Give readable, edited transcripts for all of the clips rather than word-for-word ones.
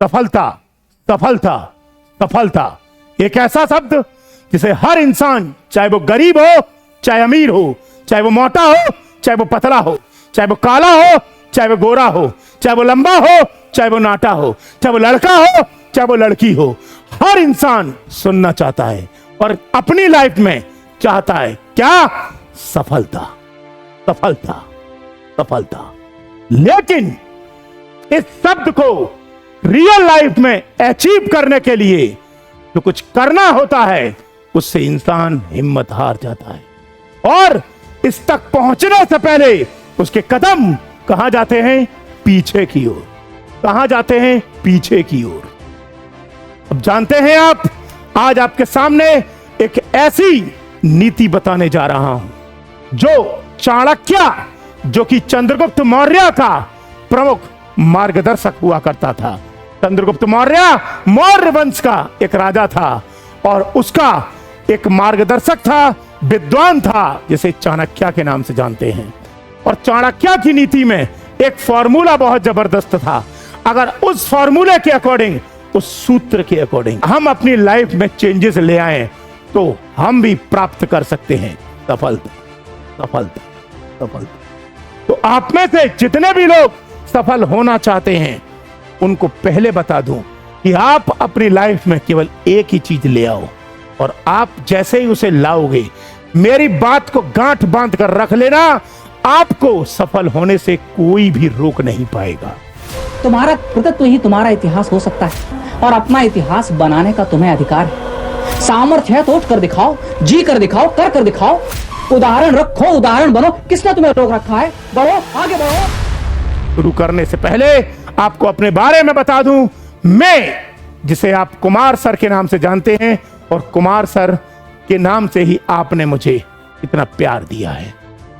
सफलता, सफलता, सफलता एक ऐसा शब्द जिसे हर इंसान, चाहे वो गरीब हो चाहे अमीर हो, चाहे वो मोटा हो चाहे वो पतला हो, चाहे वो काला हो चाहे वो गोरा हो, चाहे वो लंबा हो चाहे वो नाटा हो, चाहे वो लड़का हो चाहे वो लड़की हो, हर इंसान सुनना चाहता है और अपनी लाइफ में चाहता है क्या? सफलता, सफलता, सफलता। लेकिन इस शब्द को रियल लाइफ में अचीव करने के लिए जो कुछ करना होता है उससे इंसान हिम्मत हार जाता है और इस तक पहुंचने से पहले उसके कदम कहां जाते हैं? पीछे की ओर। कहां जाते हैं? पीछे की ओर। अब जानते हैं आप, आज आपके सामने एक ऐसी नीति बताने जा रहा हूं जो चाणक्य, जो कि चंद्रगुप्त मौर्य का प्रमुख मार्गदर्शक हुआ करता था। चंद्रगुप्त मौर्य मौर्य वंश का एक राजा था और उसका एक मार्गदर्शक था, विद्वान था, जिसे चाणक्य के नाम से जानते हैं। और चाणक्य की नीति में एक फॉर्मूला बहुत जबरदस्त था। अगर उस फॉर्मूले के अकॉर्डिंग, उस सूत्र के अकॉर्डिंग हम अपनी लाइफ में चेंजेस ले आए तो हम भी प्राप्त कर सकते हैं सफलता, सफलता, सफलता। तो आप में से जितने भी लोग सफल होना चाहते हैं उनको पहले बता दूं कि आप अपनी लाइफ में केवल एक ही चीज ले आओ और आप जैसे ही उसे लाओगे, मेरी बात को गांठ बांध कर रख लेना, आपको सफल होने से कोई भी रोक नहीं पाएगा। तुम्हारा कृतित्व ही तुम्हारा इतिहास हो सकता है और अपना इतिहास बनाने का तुम्हें अधिकार है। सामर्थ्य है तो उठ कर दिखाओ, जी कर दिखाओ, कर दिखाओ, उदाहरण रखो, उदाहरण बनो। किसने तुम्हें रोक रखा है? बढ़ो, आगे बढ़ो। शुरू करने से पहले आपको अपने बारे में बता दूं, मैं, जिसे आप कुमार सर के नाम से जानते हैं, और कुमार सर के नाम से ही आपने मुझे इतना प्यार दिया है।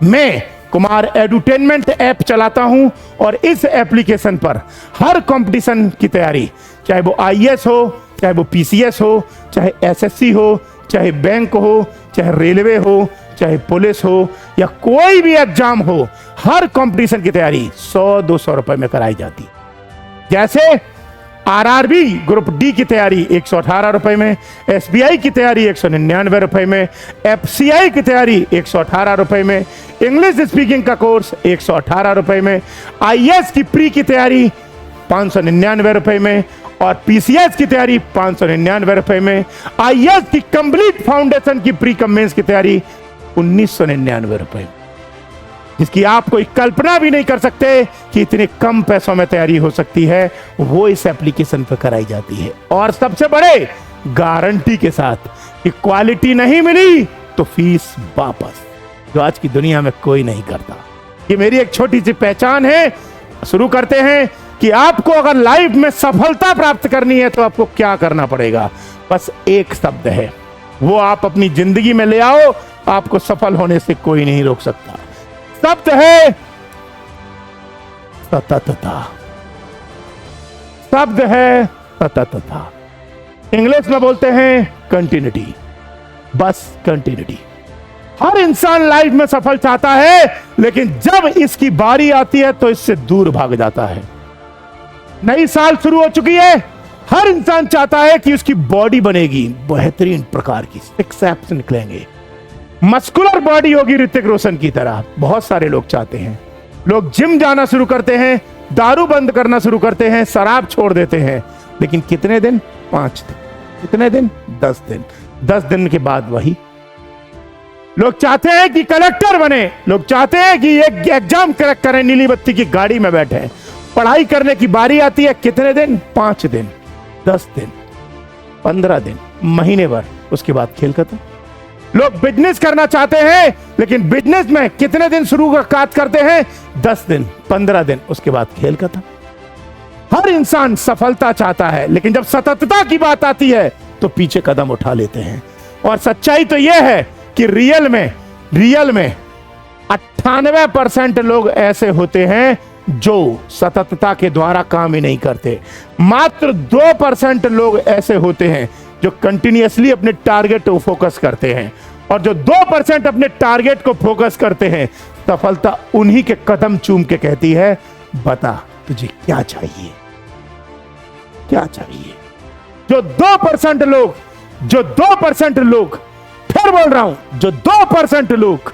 मैं कुमार एडुटेनमेंट ऐप चलाता हूं और इस एप्लीकेशन पर हर कंपटीशन की तैयारी, चाहे वो आईएएस हो, चाहे वो पीसीएस हो, चाहे एसएससी हो, चाहे बैंक हो, चाहे रेलवे हो, चाहे पुलिस हो या कोई भी एग्जाम हो, हर कंपटीशन की तैयारी 100-200 रुपए में कराई जाती। जैसे आरआरबी ग्रुप डी की तैयारी 118 रुपए में, एसबीआई की तैयारी 199 रुपए में, एफसीआई की तैयारी 118 रुपए में, इंग्लिश स्पीकिंग का कोर्स 118 रुपए में, आईएएस की प्री की तैयारी 599 रुपए में और पीसीएस की तैयारी 599 रुपए में, आईएएस की कंप्लीट फाउंडेशन की प्री कम मेंस की तैयारी 1999 रुपए, जिसकी आप कोई कल्पना भी नहीं कर सकते कि इतने कम पैसों में तैयारी हो सकती है, वो इस एप्लीकेशन पर कराई जाती है। और सबसे बड़े गारंटी के साथ कि क्वालिटी नहीं मिली तो फीस वापस, जो आज की दुनिया में कोई नहीं करता। ये मेरी एक छोटी सी पहचान है। शुरू करते हैं कि आपको अगर लाइफ में सफलता प्राप्त करनी है तो आपको क्या करना पड़ेगा। बस एक शब्द है, वो आप अपनी जिंदगी में ले आओ, आपको सफल होने से कोई नहीं रोक सकता। शब्द है सततता। शब्द है सततता। इंग्लिश में बोलते हैं कंटिन्यूटी। बस कंटिन्यूटी। हर इंसान लाइफ में सफल चाहता है, लेकिन जब इसकी बारी आती है तो इससे दूर भाग जाता है। नई साल शुरू हो चुकी है, हर इंसान चाहता है कि उसकी बॉडी बनेगी बेहतरीन प्रकार की, सिक्स एब्स निकलेंगे, मस्कुलर बॉडी होगी ऋतिक रोशन की तरह। बहुत सारे लोग चाहते हैं। लोग जिम जाना शुरू करते हैं, दारू बंद करना शुरू करते हैं, शराब छोड़ देते हैं, लेकिन कितने दिन? 5 दिन। कितने दिन? 10 दिन। 10 दिन के बाद वही। लोग चाहते हैं कि कलेक्टर बने, लोग चाहते हैं कि एक एग्जाम क्रैक करें, नीली बत्ती की गाड़ी में बैठे। पढ़ाई करने की बारी आती है, कितने दिन? 5 दिन, 10 दिन, 15 दिन, महीने भर, उसके बाद खेल खत्म। लोग बिजनेस करना चाहते हैं, लेकिन बिजनेस में कितने दिन शुरू काज करते हैं? 10 दिन, 15 दिन, उसके बाद खेल खत्म। हर इंसान सफलता चाहता है, लेकिन जब सततता की बात आती है तो पीछे कदम उठा लेते हैं। और सच्चाई तो यह है कि रियल में 98% लोग ऐसे होते हैं जो सततता के द्वारा काम ही नहीं करते। मात्र 2% लोग ऐसे होते हैं जो कंटिन्यूअसली अपने टारगेट को फोकस करते हैं। और जो 2% अपने टारगेट को फोकस करते हैं, सफलता उन्हीं के कदम चूम के कहती है, बता तुझे क्या चाहिए। क्या चाहिए? जो 2% लोग, फिर बोल रहा हूं, जो 2% लोग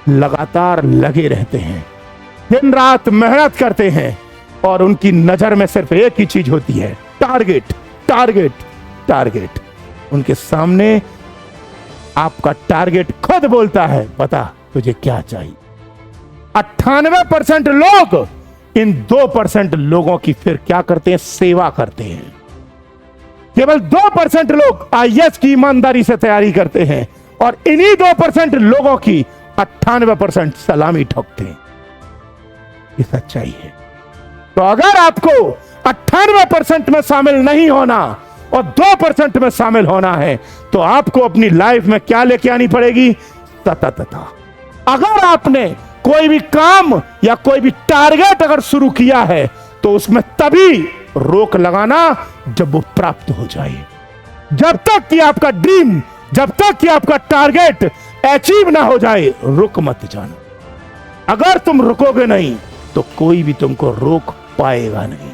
लगातार लगे रहते हैं, दिन रात मेहनत करते हैं और उनकी नजर में सिर्फ एक ही चीज होती है, टारगेट, टारगेट, टारगेट। उनके सामने आपका टारगेट खुद बोलता है, बता तुझे क्या चाहिए। 98% लोग इन 2% लोगों की फिर क्या करते हैं? सेवा करते हैं। केवल 2% लोग आईएएस की ईमानदारी से तैयारी करते हैं और इन्हीं 2% लोगों की 98% सलामी ठोकते हैं। ये सच्चाई है। तो अगर आपको 98% में शामिल नहीं होना और 2% में शामिल होना है, तो आपको अपनी लाइफ में क्या लेके आनी पड़ेगी? सततता। अगर आपने कोई भी काम या कोई भी टारगेट अगर शुरू किया है, तो उसमें तभी रोक लगाना जब वो प्राप्त हो जाए। जब तक कि आपका ड्रीम, जब तक कि आपका टारगेट अचीव ना हो जाए, रुक मत जाना। अगर तुम रुकोगे नहीं तो कोई भी तुमको रोक पाएगा नहीं।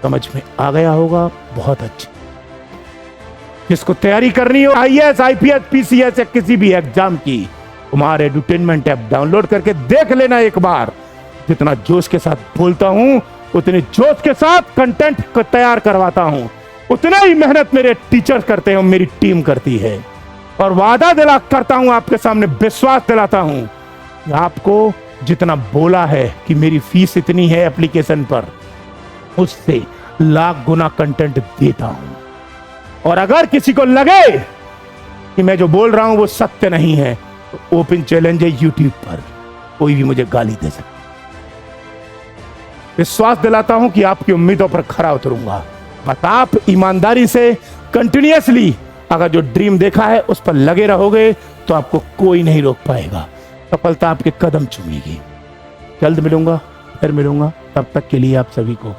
समझ में आ गया होगा? बहुत अच्छा। जिसको तैयारी करनी हो आईएएस, आईपीएस, पीसीएस या किसी भी एग्जाम की, कुमार एडुटेनमेंट ऐप डाउनलोड करके देख लेना एक बार। जितना जोश के साथ बोलता हूं, उतने जोश के साथ कंटेंट को तैयार करवाता हूं, उतना ही मेहनत मेरे टीचर्स करते हैं, मेरी टीम करती है। और वादा दिला करता हूं, आपके सामने विश्वास दिलाता हूं कि आपको जितना बोला है कि मेरी फीस इतनी है एप्लीकेशन पर, उससे लाख गुना कंटेंट देता हूं। और अगर किसी को लगे कि मैं जो बोल रहा हूं वो सत्य नहीं है, तो ओपन चैलेंज है यूट्यूब पर, कोई भी मुझे गाली दे सकता। विश्वास दिलाता हूं कि आपकी उम्मीदों पर खरा उतरूंगा। बस आप ईमानदारी से कंटिन्यूअसली अगर जो ड्रीम देखा है उस पर लगे रहोगे, तो आपको कोई नहीं रोक पाएगा। सफलता आपके कदम चूमेगी। जल्द मिलूंगा, फिर मिलूंगा। तब तक के लिए आप सभी को